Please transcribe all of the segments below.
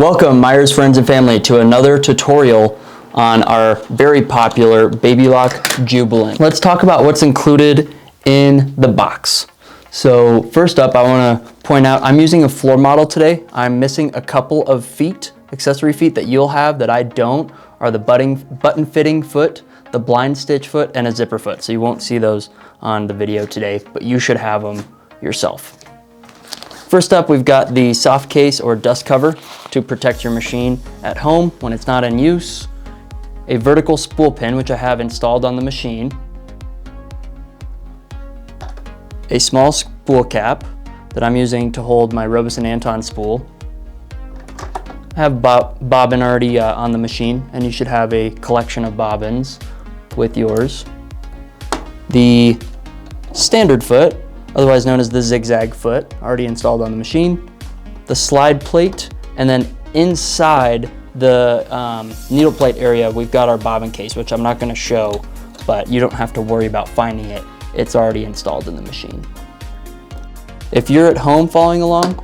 Welcome, Myers friends and family, to another tutorial on our very popular Baby Lock Jubilant. Let's talk about what's included in the box. So first up, I want to point out I'm using a floor model today. I'm missing a couple of feet, accessory feet that you'll have that I don't, are the button fitting foot, the blind stitch foot, and a zipper foot. So you won't see those on the video today, but you should have them yourself. First up, we've got the soft case or dust cover to protect your machine at home when it's not in use. A vertical spool pin, which I have installed on the machine. A small spool cap that I'm using to hold my Robeson Anton spool. I have bobbin already on the machine, and you should have a collection of bobbins with yours. The standard foot, otherwise known as the zigzag foot, already installed on the machine. The slide plate, and then inside the needle plate area, we've got our bobbin case, which I'm not going to show, but you don't have to worry about finding it. It's already installed in the machine. If you're at home following along,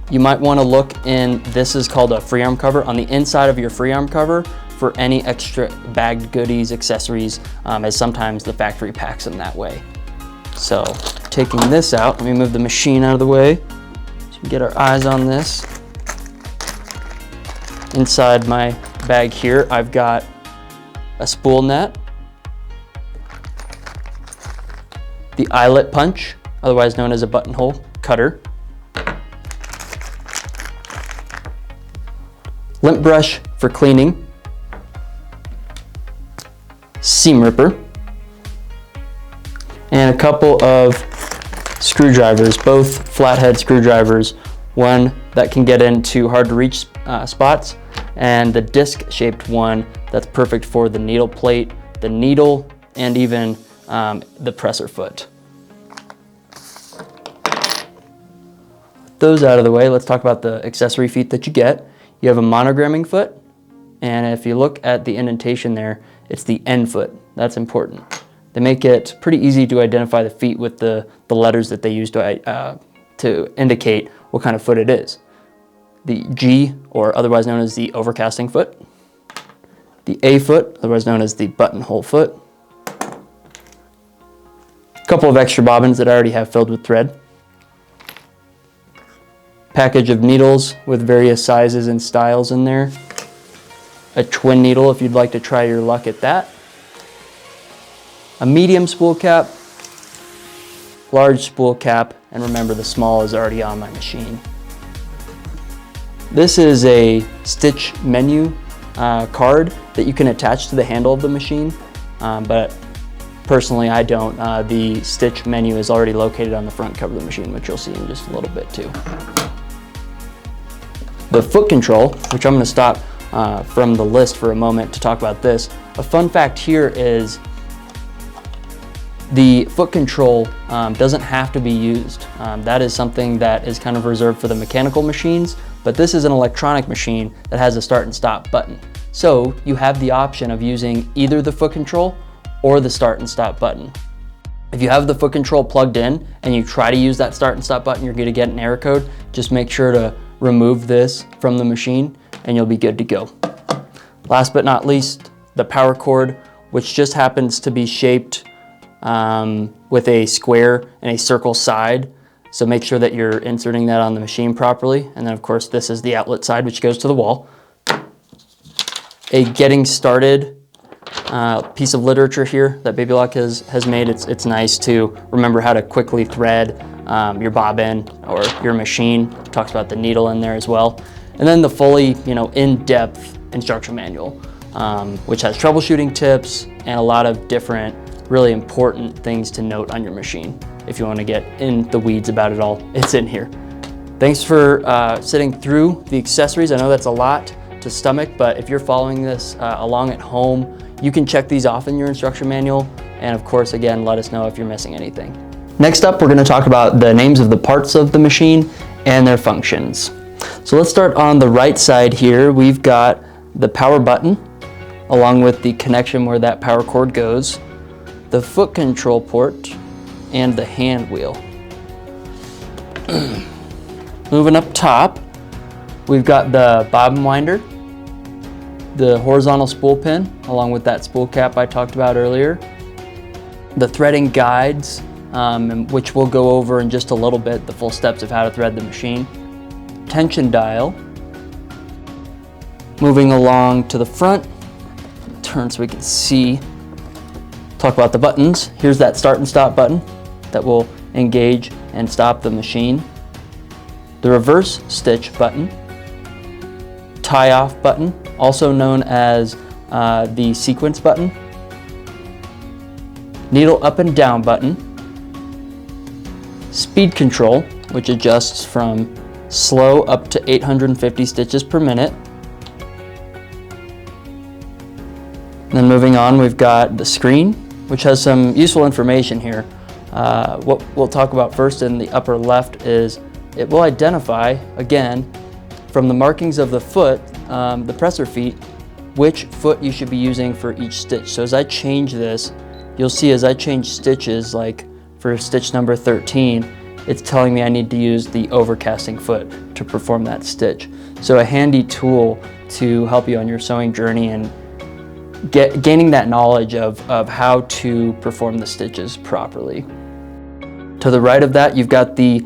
you might want to look in, this is called a free arm cover, on the inside of your free arm cover for any extra bagged goodies, accessories, as sometimes the factory packs them that way. So taking this out, let me move the machine out of the way so we can get our eyes on this. Inside my bag here, I've got a spool net, the eyelet punch, otherwise known as a buttonhole cutter, lint brush for cleaning, seam ripper, and a couple of screwdrivers, both flathead screwdrivers, one that can get into hard to reach spots, and the disc shaped one that's perfect for the needle plate, the needle, and even the presser foot. Those out of the way, let's talk about the accessory feet that you get. You have a monogramming foot, and if you look at the indentation there, it's the end foot. That's important. They make it pretty easy to identify the feet with the letters that they use to indicate what kind of foot it is. The G, or otherwise known as the Overcasting Foot. The A foot, otherwise known as the Buttonhole Foot. A couple of extra bobbins that I already have filled with thread. Package of needles with various sizes and styles in there. A twin needle if you'd like to try your luck at that. A medium spool cap, large spool cap, and remember the small is already on my machine. This is a stitch menu card that you can attach to the handle of the machine, but personally I don't. The stitch menu is already located on the front cover of the machine, which you'll see in just a little bit too. The foot control, which I'm going to stop from the list for a moment to talk about this. A fun fact here is the foot control doesn't have to be used. That is something that is kind of reserved for the mechanical machines, but this is an electronic machine that has a start and stop button. So you have the option of using either the foot control or the start and stop button. If you have the foot control plugged in and you try to use that start and stop button, you're going to get an error code. Just make sure to remove this from the machine and you'll be good to go. Last but not least, the power cord, which just happens to be shaped with a square and a circle side. So make sure that you're inserting that on the machine properly. And then of course this is the outlet side, which goes to the wall. A getting started piece of literature here that Baby Lock has made. It's nice to remember how to quickly thread your bobbin or your machine. It talks about the needle in there as well. And then the fully, in-depth instruction manual, which has troubleshooting tips and a lot of different really important things to note on your machine. If you want to get in the weeds about it all, it's in here. Thanks for sitting through the accessories. I know that's a lot to stomach, but if you're following this along at home, you can check these off in your instruction manual. And of course, again, let us know if you're missing anything. Next up, we're going to talk about the names of the parts of the machine and their functions. So let's start on the right side here. We've got the power button, along with the connection where that power cord goes, the foot control port, and the hand wheel. Moving up top, We've got the bobbin winder, the horizontal spool pin, along with that spool cap I talked about earlier, the threading guides, which we'll go over in just a little bit, the full steps of how to thread the machine, tension dial. Moving along to the front, turn so we can see, talk about the buttons. Here's that start and stop button that will engage and stop the machine. The reverse stitch button, tie off button, also known as the sequence button, needle up and down button, speed control, which adjusts from slow up to 850 stitches per minute. And then moving on, we've got the screen, which has some useful information here. What we'll talk about first in the upper left is it will identify, again, from the markings of the foot, the presser feet, which foot you should be using for each stitch. So as I change this, you'll see as I change stitches, like for stitch number 13, it's telling me I need to use the overcasting foot to perform that stitch. So a handy tool to help you on your sewing journey and gaining that knowledge of how to perform the stitches properly. To the right of that, you've got the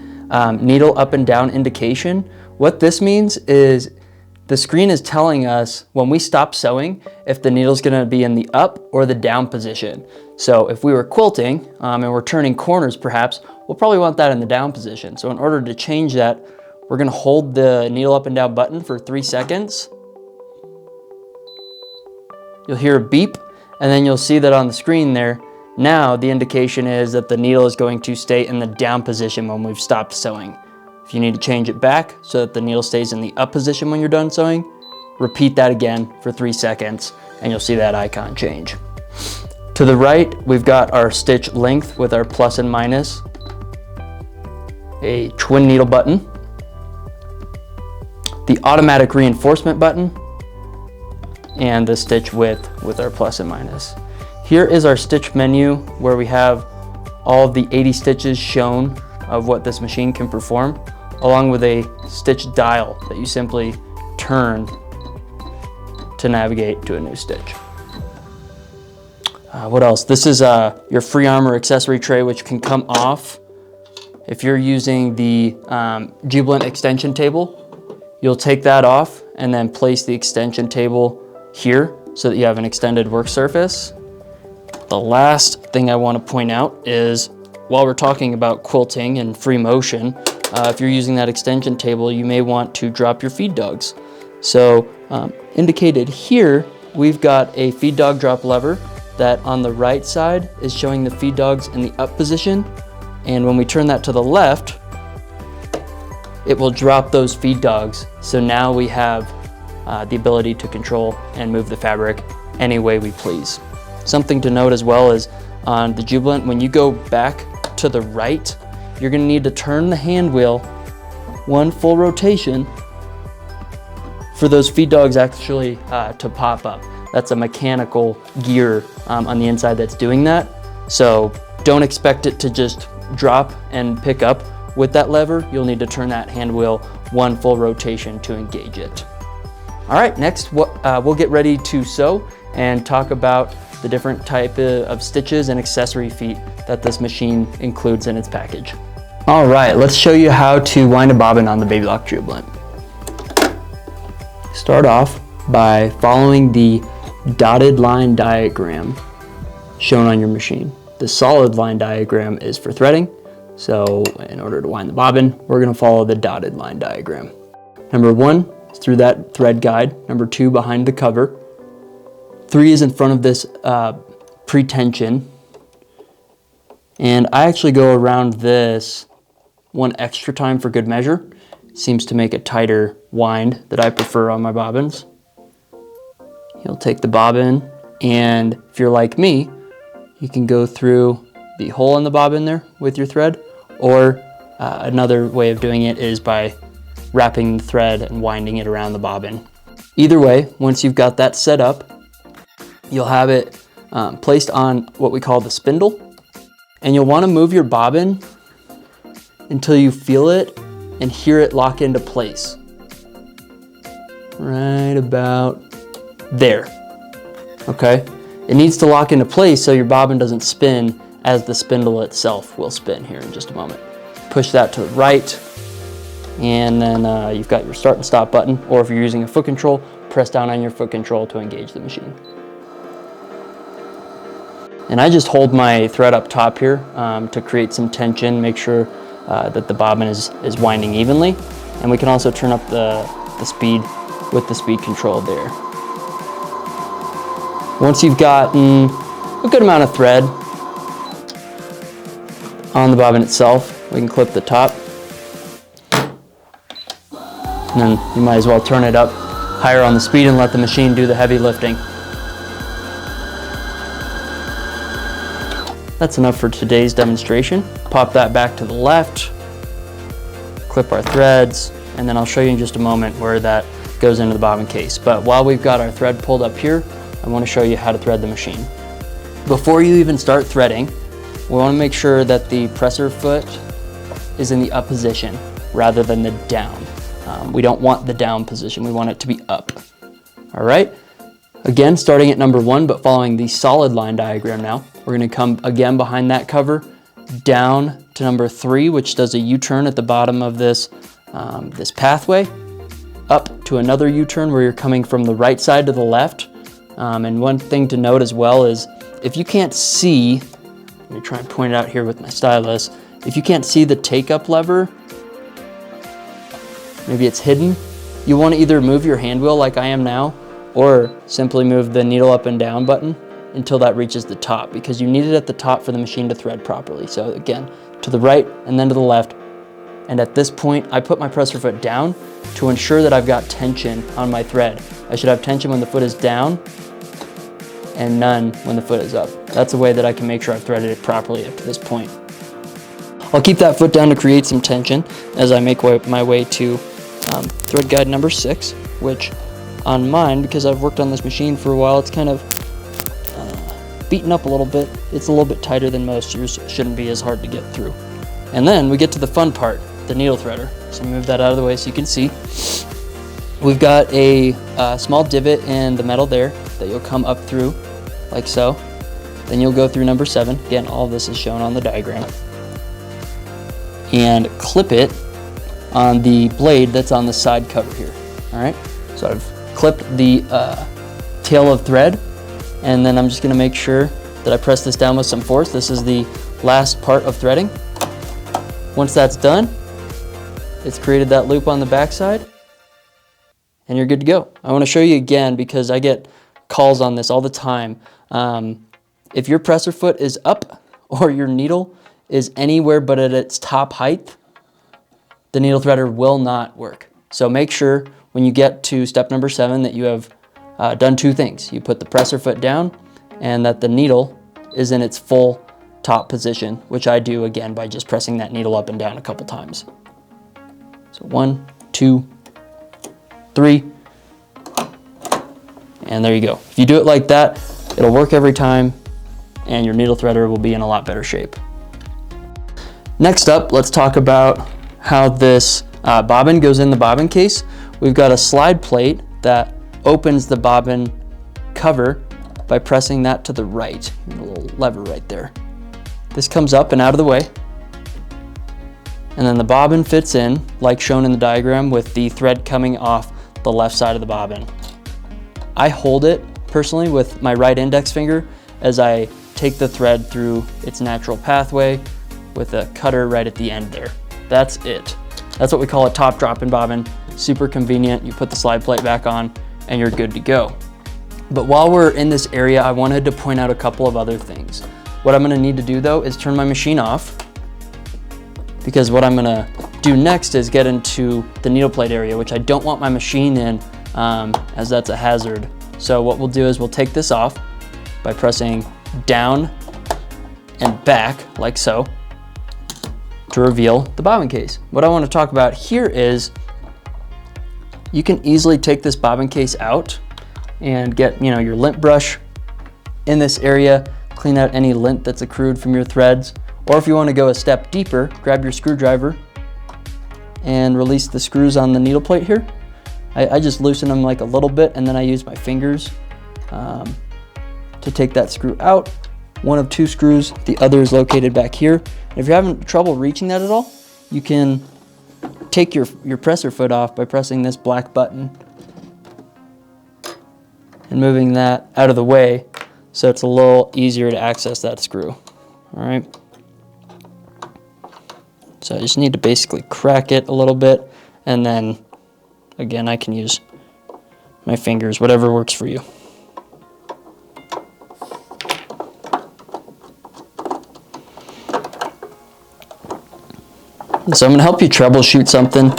needle up and down indication. What this means is the screen is telling us when we stop sewing if the needle's gonna be in the up or the down position. So if we were quilting and we're turning corners perhaps, we'll probably want that in the down position. So in order to change that, we're gonna hold the needle up and down button for 3 seconds. You'll hear a beep, and then you'll see that on the screen there, now the indication is that the needle is going to stay in the down position when we've stopped sewing. If you need to change it back so that the needle stays in the up position when you're done sewing, repeat that again for 3 seconds, and you'll see that icon change. To the right, we've got our stitch length with our plus and minus, a twin needle button, the automatic reinforcement button, and the stitch width with our plus and minus. Here is our stitch menu where we have all of the 80 stitches shown of what this machine can perform, along with a stitch dial that you simply turn to navigate to a new stitch. What else? This is your free armor accessory tray, which can come off. If you're using the Jubilant extension table, you'll take that off and then place the extension table here so that you have an extended work surface. The last thing I want to point out is while we're talking about quilting and free motion, if you're using that extension table, you may want to drop your feed dogs. So indicated here, we've got a feed dog drop lever that on the right side is showing the feed dogs in the up position. And when we turn that to the left, it will drop those feed dogs. So now we have the ability to control and move the fabric any way we please. Something to note as well is on the Jubilant, when you go back to the right, you're gonna need to turn the hand wheel 1 full rotation for those feed dogs actually to pop up. That's a mechanical gear on the inside that's doing that. So don't expect it to just drop and pick up with that lever. You'll need to turn that hand wheel 1 full rotation to engage it. All right, next we'll get ready to sew and talk about the different type of stitches and accessory feet that this machine includes in its package. All right, let's show you how to wind a bobbin on the Baby Lock Jubilant. Start off by following the dotted line diagram shown on your machine. The solid line diagram is for threading, so in order to wind the bobbin, we're gonna follow the dotted line diagram. Number 1 is through that thread guide. Number 2, behind the cover. 3 is in front of this pre-tension. And I actually go around this 1 extra time for good measure. Seems to make a tighter wind that I prefer on my bobbins. You'll take the bobbin, and if you're like me, you can go through the hole in the bobbin there with your thread, or another way of doing it is by wrapping the thread and winding it around the bobbin. Either way, once you've got that set up, you'll have it placed on what we call the spindle, and you'll want to move your bobbin until you feel it and hear it lock into place. right about there, okay? It needs to lock into place so your bobbin doesn't spin as the spindle itself will spin here in just a moment. Push that to the right, and then you've got your start and stop button, or if you're using a foot control, press down on your foot control to engage the machine. And I just hold my thread up top here to create some tension, make sure that the bobbin is winding evenly. And we can also turn up the speed with the speed control there. Once you've gotten a good amount of thread on the bobbin itself, we can clip the top. And then you might as well turn it up higher on the speed and let the machine do the heavy lifting. That's enough for today's demonstration. Pop that back to the left, clip our threads, and then I'll show you in just a moment where that goes into the bobbin case. But while we've got our thread pulled up here, I want to show you how to thread the machine. Before you even start threading, we want to make sure that the presser foot is in the up position rather than the down. We don't want the down position, we want it to be up. All right, again, starting at number 1, but following the solid line diagram now. We're going to come again behind that cover, down to number 3, which does a U-turn at the bottom of this, this pathway, up to another U-turn where you're coming from the right side to the left. And one thing to note as well is if you can't see, let me try and point it out here with my stylus, if you can't see the take-up lever, maybe it's hidden, you want to either move your hand wheel like I am now, or simply move the needle up and down button until that reaches the top, because you need it at the top for the machine to thread properly. So again, to the right and then to the left. And at this point, I put my presser foot down to ensure that I've got tension on my thread. I should have tension when the foot is down and none when the foot is up. That's a way that I can make sure I've threaded it properly up to this point. I'll keep that foot down to create some tension as I make my way to thread guide number 6, which on mine, because I've worked on this machine for a while, it's kind of beaten up a little bit. It's a little bit tighter than most. Yours shouldn't be as hard to get through. And then we get to the fun part, the needle threader. So move that out of the way so you can see. We've got a small divot in the metal there that you'll come up through like so. Then you'll go through number 7. Again, all of this is shown on the diagram. And clip it on the blade that's on the side cover here. All right, so I've clipped the tail of thread, and then I'm just gonna make sure that I press this down with some force. This is the last part of threading. Once that's done, it's created that loop on the back side, and you're good to go. I wanna show you again because I get calls on this all the time. If your presser foot is up or your needle is anywhere but at its top height, the needle threader will not work. So make sure when you get to step number 7 that you have done 2 things. You put the presser foot down and that the needle is in its full top position, which I do again by just pressing that needle up and down a couple times. So 1, 2, 3, and there you go. If you do it like that, it'll work every time and your needle threader will be in a lot better shape. Next up, let's talk about how this bobbin goes in the bobbin case. We've got a slide plate that opens the bobbin cover by pressing that to the right. A little lever right there. This comes up and out of the way. And then the bobbin fits in, like shown in the diagram, with the thread coming off the left side of the bobbin. I hold it personally with my right index finger as I take the thread through its natural pathway with a cutter right at the end there. That's it. That's what we call a top drop in bobbin. Super convenient. You put the slide plate back on and you're good to go. But while we're in this area, I wanted to point out a couple of other things. What I'm gonna need to do though is turn my machine off, because what I'm gonna do next is get into the needle plate area, which I don't want my machine in, as that's a hazard. So what we'll do is we'll take this off by pressing down and back like so to reveal the bobbin case. What I want to talk about here is you can easily take this bobbin case out and get, your lint brush in this area, clean out any lint that's accrued from your threads. Or if you want to go a step deeper, grab your screwdriver and release the screws on the needle plate here. I just loosen them like a little bit, and then I use my fingers to take that screw out. One of two screws, the other is located back here. And if you're having trouble reaching that at all, you can take your presser foot off by pressing this black button and moving that out of the way so it's a little easier to access that screw. All right. So I just need to basically crack it a little bit, and then again I can use my fingers, whatever works for you. So I'm going to help you troubleshoot something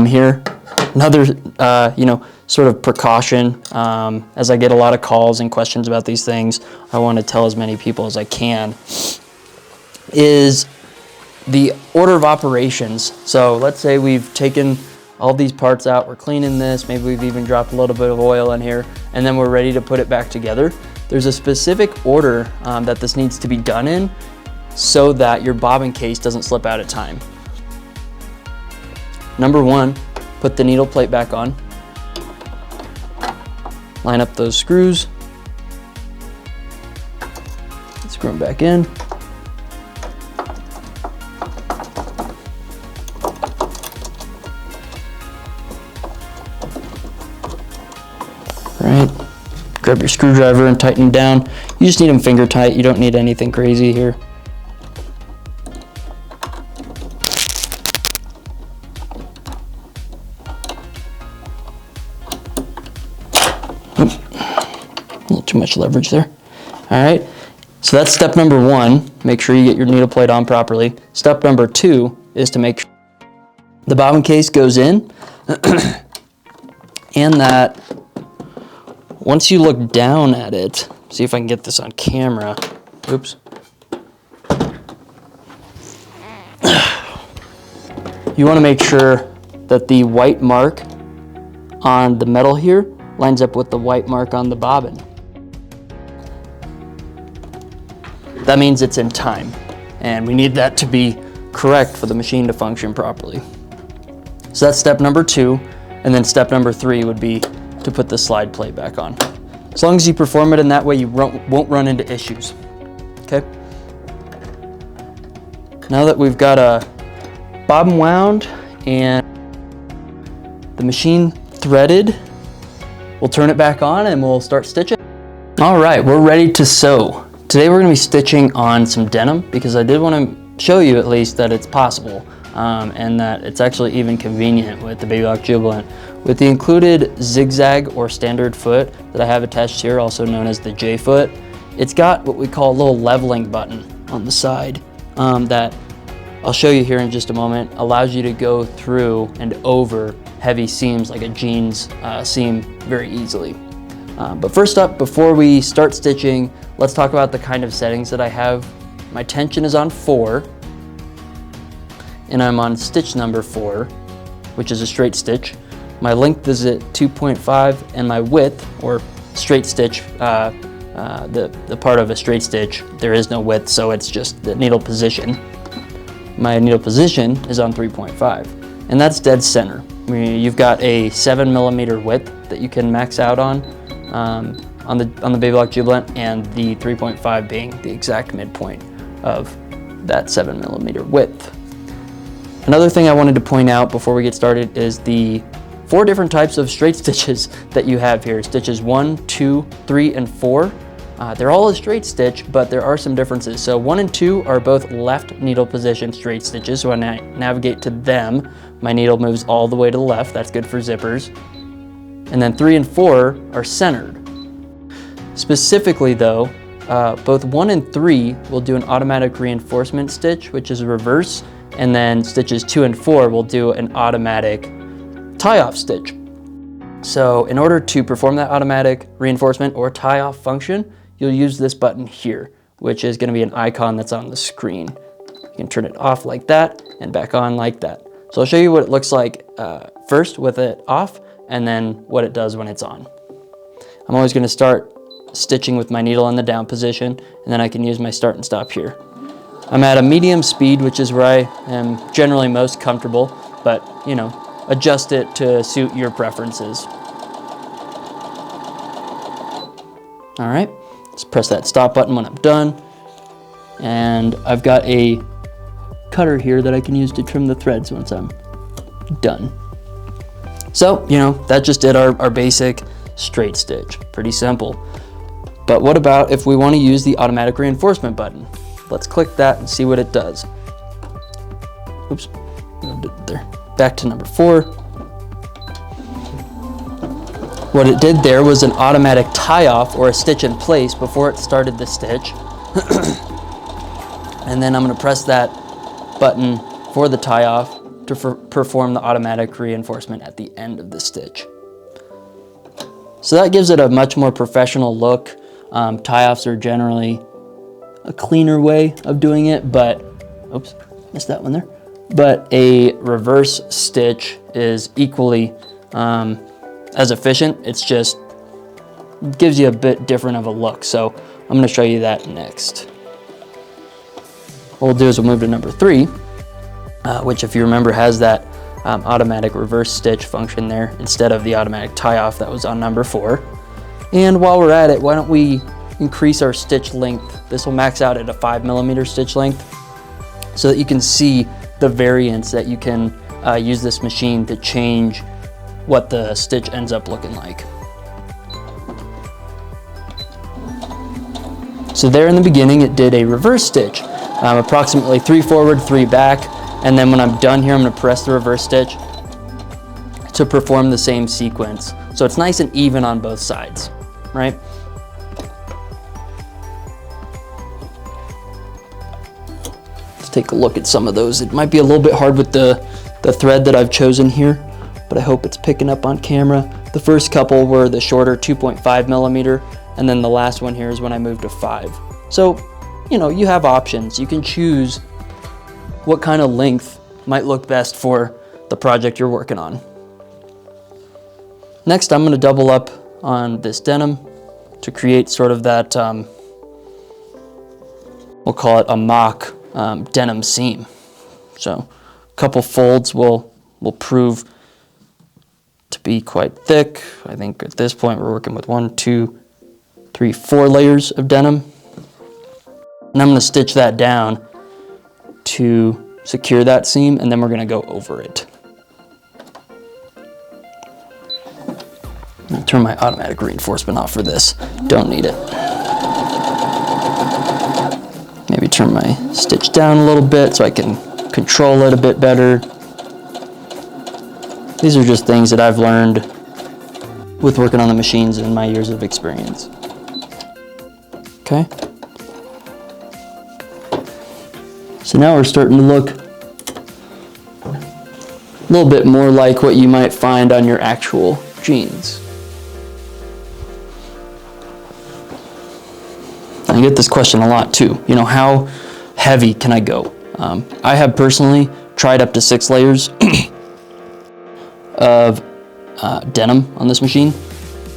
here. Another, sort of precaution, as I get a lot of calls and questions about these things, I want to tell as many people as I can, is the order of operations. So let's say we've taken all these parts out, we're cleaning this, maybe we've even dropped a little bit of oil in here, and then we're ready to put it back together. There's a specific order that this needs to be done in so that your bobbin case doesn't slip out of time. Number one, put the needle plate back on. Line up those screws. Screw them back in. All right, grab your screwdriver and tighten them down. You just need them finger tight. You don't need anything crazy here. Too much leverage there. All right, so that's step number one. Make sure you get your needle plate on properly. Step number two is to make sure the bobbin case goes in and that once you look down at it, see if I can get this on camera. Oops. You want to make sure that the white mark on the metal here lines up with the white mark on the bobbin. That means it's in time, and we need that to be correct for the machine to function properly. So that's step number two, and then step number three would be to put the slide plate back on. As long as you perform it in that way, you won't run into issues, okay? Now that we've got a bobbin wound and the machine threaded, we'll turn it back on and we'll start stitching. All right, we're ready to sew. Today we're going to be stitching on some denim because I did want to show you at least that it's possible and that it's actually even convenient with the Baby Lock Jubilant. With the included zigzag or standard foot that I have attached here, also known as the J foot, it's got what we call a little leveling button on the side that I'll show you here in just a moment, allows you to go through and over heavy seams like a jeans seam very easily. But first up, before we start stitching, let's talk about the kind of settings that I have. My tension is on 4, and I'm on stitch number 4, which is a straight stitch. My length is at 2.5, and my width, or straight stitch, the part of a straight stitch, there is no width, so it's just the needle position. My needle position is on 3.5, and that's dead center. I mean, you've got a 7mm width that you can max out on the Baby Lock Jubilant, and the 3.5 being the exact midpoint of that 7mm width. Another thing I wanted to point out before we get started is the 4 different types of straight stitches that you have here. Stitches 1, 2, 3, and 4. They're all a straight stitch, but there are some differences. So 1 and 2 are both left needle position straight stitches. So when I navigate to them, my needle moves all the way to the left. That's good for zippers. And then 3 and 4 are centered. Specifically though, both 1 and 3 will do an automatic reinforcement stitch, which is a reverse, and then stitches 2 and 4 will do an automatic tie-off stitch. So in order to perform that automatic reinforcement or tie-off function, you'll use this button here, which is going to be an icon that's on the screen. You can turn it off like that and back on like that. So I'll show you what it looks like first with it off, and then what it does when it's on. I'm always going to start stitching with my needle in the down position, and then I can use my start and stop here. I'm at a medium speed, which is where I am generally most comfortable, but you know, adjust it to suit your preferences. All right, let's press that stop button when I'm done. And I've got a cutter here that I can use to trim the threads once I'm done. So, you know, that just did our basic straight stitch. Pretty simple. But what about if we want to use the automatic reinforcement button? Let's click that and see what it does. Oops, there. Back to number 4. What it did there was an automatic tie-off or a stitch in place before it started the stitch. And then I'm going to press that button for the tie-off to perform the automatic reinforcement at the end of the stitch. So that gives it a much more professional look. Tie-offs are generally a cleaner way of doing it, but, oops, missed that one there. But a reverse stitch is equally as efficient. It's just gives you a bit different of a look. So I'm going to show you that next. What we'll do is we'll move to number 3, which, if you remember, has that automatic reverse stitch function there instead of the automatic tie-off that was on number 4. And while we're at it, why don't we increase our stitch length? This will max out at a 5mm stitch length so that you can see the variance that you can use this machine to change what the stitch ends up looking like. So there in the beginning, it did a reverse stitch, approximately 3 forward, 3 back, and then when I'm done here, I'm going to press the reverse stitch to perform the same sequence. So it's nice and even on both sides, right? Let's take a look at some of those. It might be a little bit hard with the thread that I've chosen here, but I hope it's picking up on camera. The first couple were the shorter 2.5mm, and then the last one here is when I moved to 5. So, you know, you have options. You can choose what kind of length might look best for the project you're working on. Next, I'm going to double up on this denim to create sort of that, we'll call it a mock denim seam. So a couple folds will prove to be quite thick. I think at this point we're working with 1, 2, 3, 4 layers of denim. And I'm going to stitch that down to secure that seam, and then we're going to go over it. I'll turn my automatic reinforcement off for this. Don't need it. Maybe turn my stitch down a little bit so I can control it a bit better. These are just things that I've learned with working on the machines in my years of experience. Okay. So now we're starting to look a little bit more like what you might find on your actual jeans. I get this question a lot too. You know, how heavy can I go? I have personally tried up to 6 layers of denim on this machine,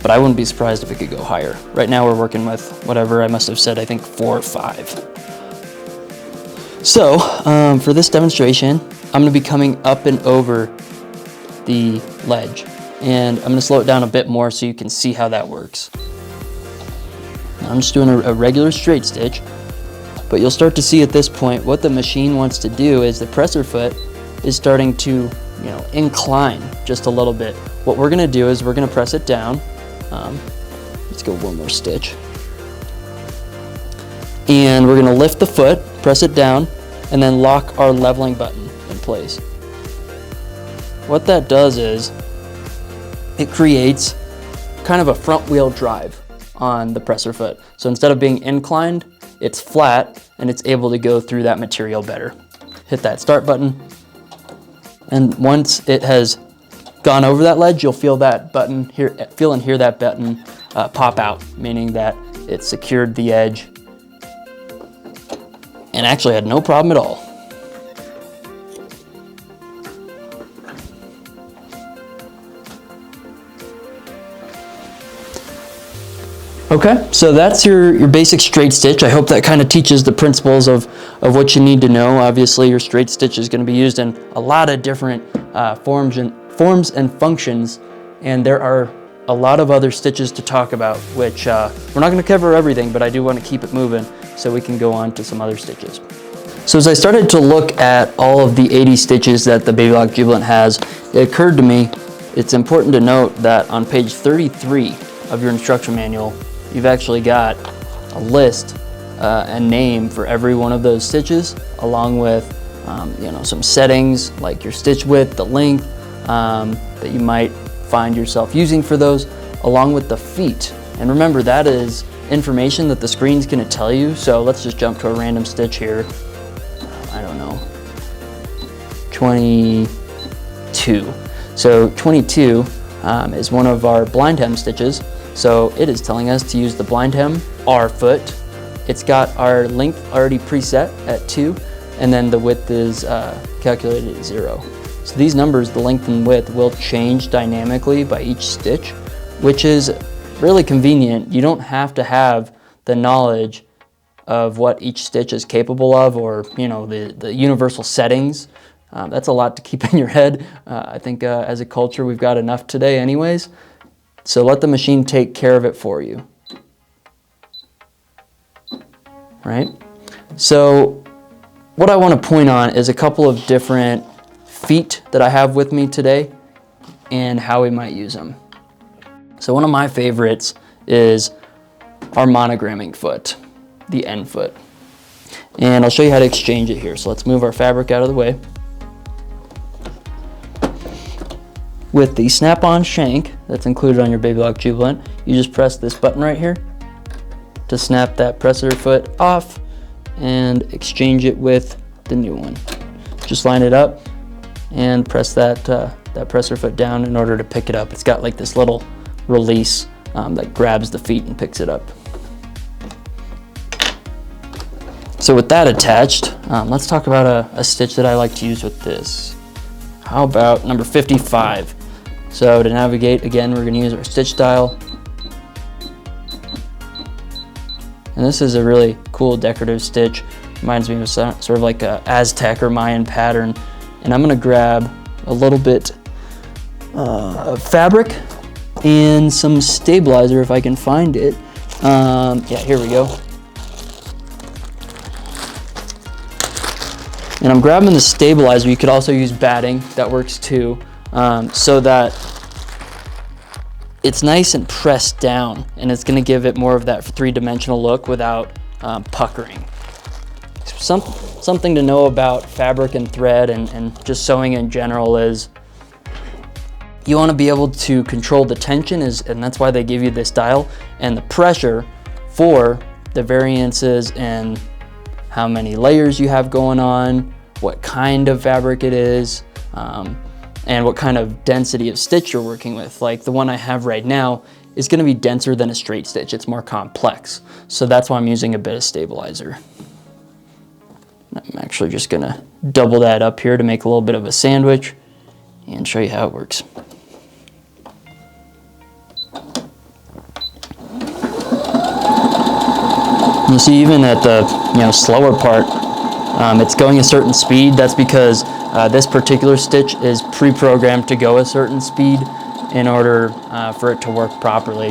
but I wouldn't be surprised if it could go higher. Right now we're working with whatever I must have said, I think 4 or 5. So for this demonstration, I'm going to be coming up and over the ledge, and I'm going to slow it down a bit more so you can see how that works. I'm just doing a regular straight stitch, but you'll start to see at this point what the machine wants to do is the presser foot is starting to, you know, incline just a little bit. What we're going to do is we're going to press it down. Let's go one more stitch. And we're going to lift the foot, press it down, and then lock our leveling button in place. What that does is it creates kind of a front wheel drive on the presser foot. So instead of being inclined, it's flat and it's able to go through that material better. Hit that start button, and once it has gone over that ledge, you'll feel that button here, feel and hear that button pop out, meaning that it secured the edge and actually had no problem at all. Okay, so that's your basic straight stitch. I hope that kind of teaches the principles of what you need to know. Obviously, your straight stitch is going to be used in a lot of different forms forms and functions, and there are a lot of other stitches to talk about, which we're not going to cover everything, but I do want to keep it moving so we can go on to some other stitches. So as I started to look at all of the 80 stitches that the Baby Lock Jubilant has, it occurred to me it's important to note that on page 33 of your instruction manual, you've actually got a list and name for every one of those stitches, along with some settings like your stitch width, the length that you might find yourself using for those, along with the feet. And remember, that is information that the screen's going to tell you. So let's just jump to a random stitch here. I don't know, 22. So 22 is one of our blind hem stitches. So it is telling us to use the blind hem R foot. It's got our length already preset at 2, and then the width is calculated at 0. So these numbers, the length and width, will change dynamically by each stitch, which is really convenient. You don't have to have the knowledge of what each stitch is capable of, or the universal settings. That's a lot to keep in your head. I think as a culture we've got enough today anyways. So let the machine take care of it for you. Right? So what I want to point on is a couple of different feet that I have with me today and how we might use them. So one of my favorites is our monogramming foot, the end foot. And I'll show you how to exchange it here. So let's move our fabric out of the way. With the snap-on shank that's included on your Baby Lock Jubilant, you just press this button right here to snap that presser foot off and exchange it with the new one. Just line it up and press that presser foot down in order to pick it up. It's got like this little release that grabs the feet and picks it up. So with that attached, let's talk about a stitch that I like to use with this. How about number 55? So to navigate, again, we're going to use our stitch dial. And this is a really cool decorative stitch. Reminds me of sort of like a Aztec or Mayan pattern. And I'm going to grab a little bit of fabric and some stabilizer if I can find it. Yeah, here we go. And I'm grabbing the stabilizer. You could also use batting, that works too, so that it's nice and pressed down, and it's gonna give it more of that three-dimensional look without puckering. Something to know about fabric and thread and just sewing in general is you wanna be able to control the tension, and that's why they give you this dial, and the pressure for the variances in how many layers you have going on, what kind of fabric it is, and what kind of density of stitch you're working with. Like the one I have right now is going to be denser than a straight stitch. It's more complex. So that's why I'm using a bit of stabilizer. I'm actually just going to double that up here to make a little bit of a sandwich and show you how it works. You see, even at the slower part, it's going a certain speed. That's because this particular stitch is pre-programmed to go a certain speed in order for it to work properly.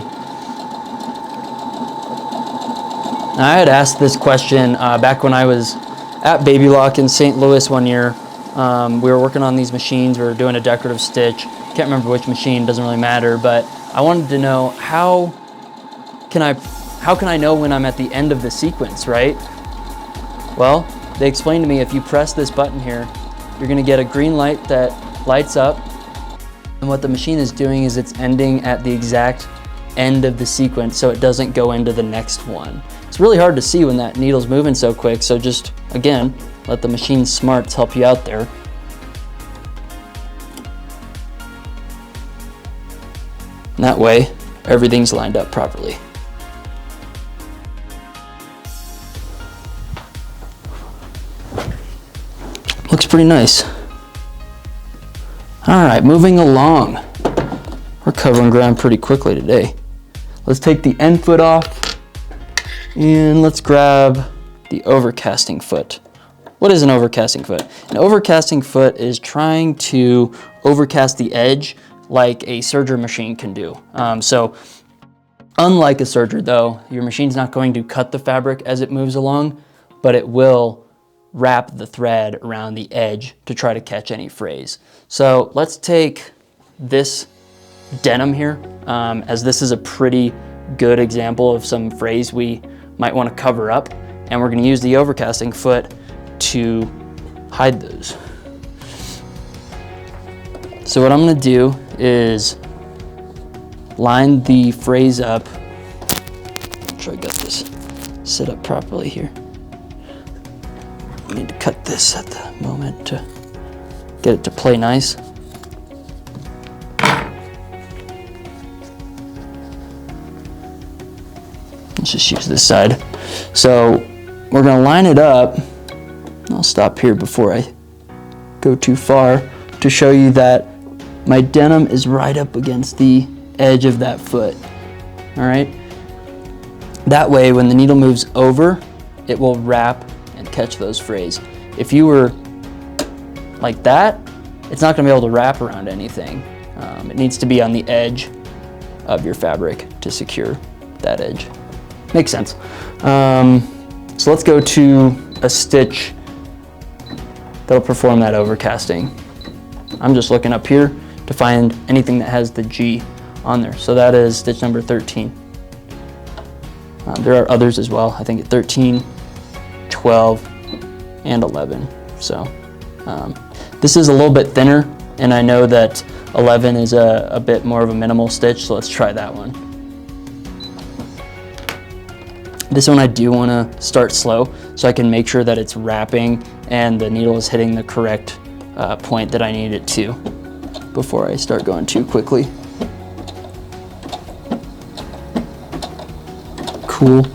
Now, I had asked this question back when I was at Baby Lock in St. Louis one year. We were working on these machines. We were doing a decorative stitch. Can't remember which machine, doesn't really matter, but I wanted to know how can I know when I'm at the end of the sequence, right? Well, they explained to me if you press this button here, you're gonna get a green light that lights up, and what the machine is doing is it's ending at the exact end of the sequence so it doesn't go into the next one. It's really hard to see when that needle's moving so quick, so just, again, let the machine smarts help you out there. And that way, everything's lined up properly. Looks pretty nice. All right, moving along. We're covering ground pretty quickly today. Let's take the end foot off and let's grab the overcasting foot. what is an overcasting foot? An overcasting foot is trying to overcast the edge like a serger machine can do. So unlike a serger though, your machine's not going to cut the fabric as it moves along, but it will wrap the thread around the edge to try to catch any frays. So let's take this denim here, as this is a pretty good example of some frays we might want to cover up, and we're going to use the overcasting foot to hide those. So what I'm going to do is line the frays up. Make sure I got this set up properly here. I need to cut this at the moment to get it to play nice. Let's just use this side. So we're going to line it up. I'll stop here before I go too far to show you that my denim is right up against the edge of that foot. All right. That way, when the needle moves over, it will wrap and catch those frays. If you were like that, it's not going to be able to wrap around anything. It needs to be on the edge of your fabric to secure that edge. Makes sense. So let's go to a stitch that'll perform that overcasting. I'm just looking up here to find anything that has the G on there. So that is stitch number 13. There are others as well. I think at 13, 12, and 11. So this is a little bit thinner, and I know that 11 is a bit more of a minimal stitch, so let's try that one. This one I do want to start slow so I can make sure that it's wrapping and the needle is hitting the correct point that I need it to before I start going too quickly. Cool.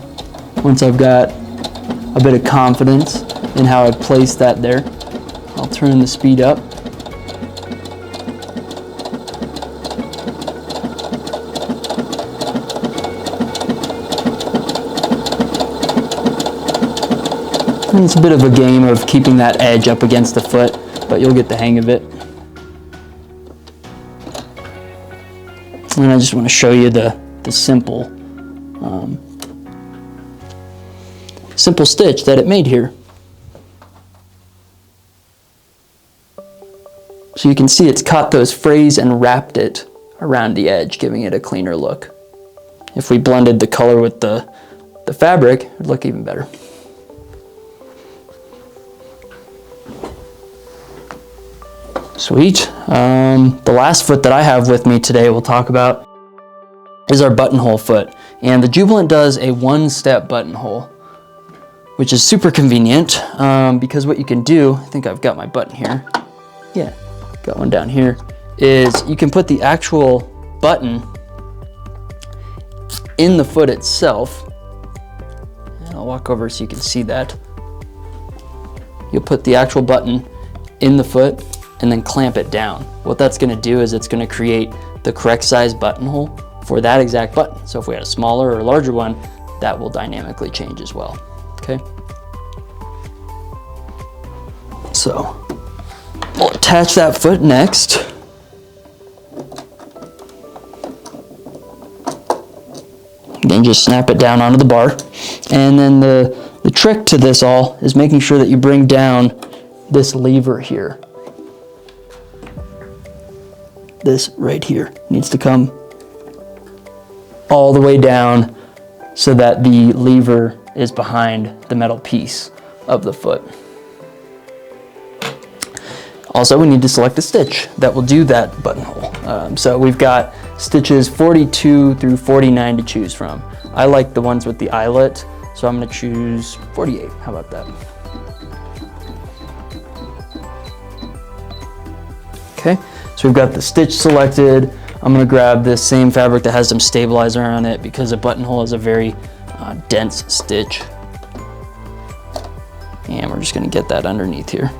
Once I've got a bit of confidence in how I place that there, I'll turn the speed up. And it's a bit of a game of keeping that edge up against the foot, but you'll get the hang of it. And I just want to show you the simple stitch that it made here. So you can see it's caught those frays and wrapped it around the edge, giving it a cleaner look. If we blended the color with the fabric, it would look even better. Sweet. The last foot that I have with me today we'll talk about is our buttonhole foot. And the Jubilant does a one-step buttonhole, which is super convenient because what you can do, I think I've got my button here. Yeah, got one down here, is you can put the actual button in the foot itself. And I'll walk over so you can see that. You'll put the actual button in the foot and then clamp it down. What that's going to do is it's going to create the correct size buttonhole for that exact button. So if we had a smaller or larger one, that will dynamically change as well. Okay. So we'll attach that foot next. Again, just snap it down onto the bar. And then the trick to this all is making sure that you bring down this lever here. This right here needs to come all the way down so that the lever is behind the metal piece of the foot. Also, we need to select a stitch that will do that buttonhole. So we've got stitches 42 through 49 to choose from. I like the ones with the eyelet, so I'm going to choose 48. How about that? Okay. So we've got the stitch selected. I'm going to grab this same fabric that has some stabilizer on it because a buttonhole is a very dense stitch. And we're just going to get that underneath here.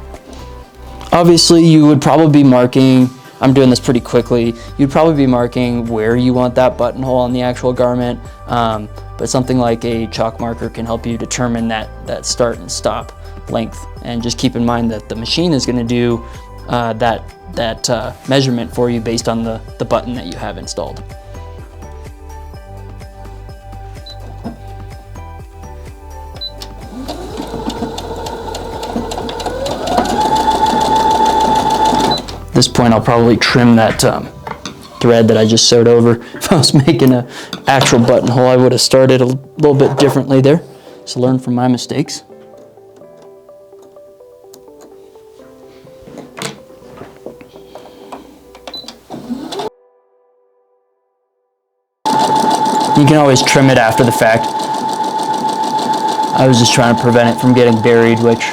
Obviously, you would probably be marking, I'm doing this pretty quickly, you'd probably be marking where you want that buttonhole on the actual garment, but something like a chalk marker can help you determine that start and stop length. And just keep in mind that the machine is going to do that measurement for you based on the button that you have installed. At this point, I'll probably trim that thread that I just sewed over. If I was making an actual buttonhole, I would have started a little bit differently there. So learn from my mistakes. You can always trim it after the fact. I was just trying to prevent it from getting buried, which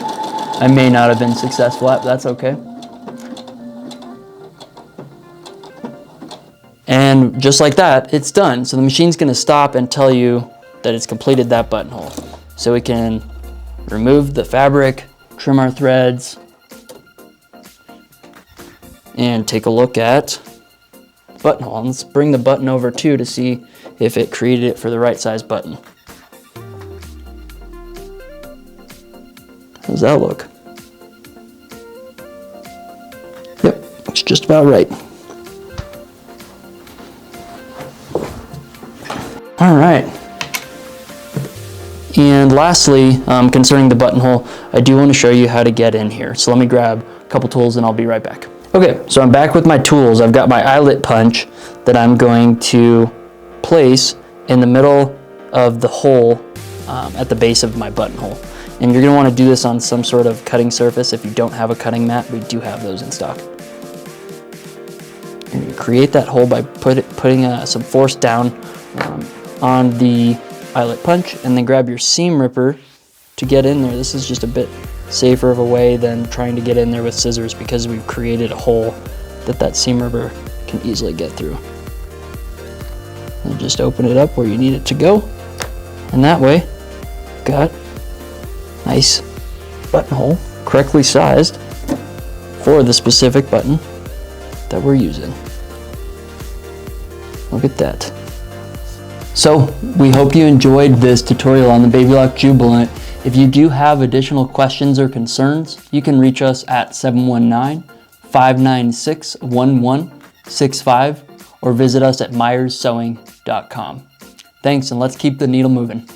I may not have been successful at, but that's okay. And just like that, it's done. So the machine's gonna stop and tell you that it's completed that buttonhole. So we can remove the fabric, trim our threads, and take a look at buttonhole. And let's bring the button over too to see if it created it for the right size button. How does that look? Yep, it's just about right. All right. And lastly, concerning the buttonhole, I do want to show you how to get in here. So let me grab a couple tools and I'll be right back. Okay, so I'm back with my tools. I've got my eyelet punch that I'm going to place in the middle of the hole at the base of my buttonhole. And you're gonna wanna do this on some sort of cutting surface. If you don't have a cutting mat, we do have those in stock. And you create that hole by putting some force down on the eyelet punch, and then grab your seam ripper to get in there. This is just a bit safer of a way than trying to get in there with scissors, because we've created a hole that seam ripper can easily get through. And just open it up where you need it to go, and that way got nice buttonhole correctly sized for the specific button that we're using. Look at that. So we hope you enjoyed this tutorial on the Baby Lock Jubilant. If you do have additional questions or concerns, you can reach us at 719-596-1165 or visit us at myerssewing.com. Thanks, and let's keep the needle moving.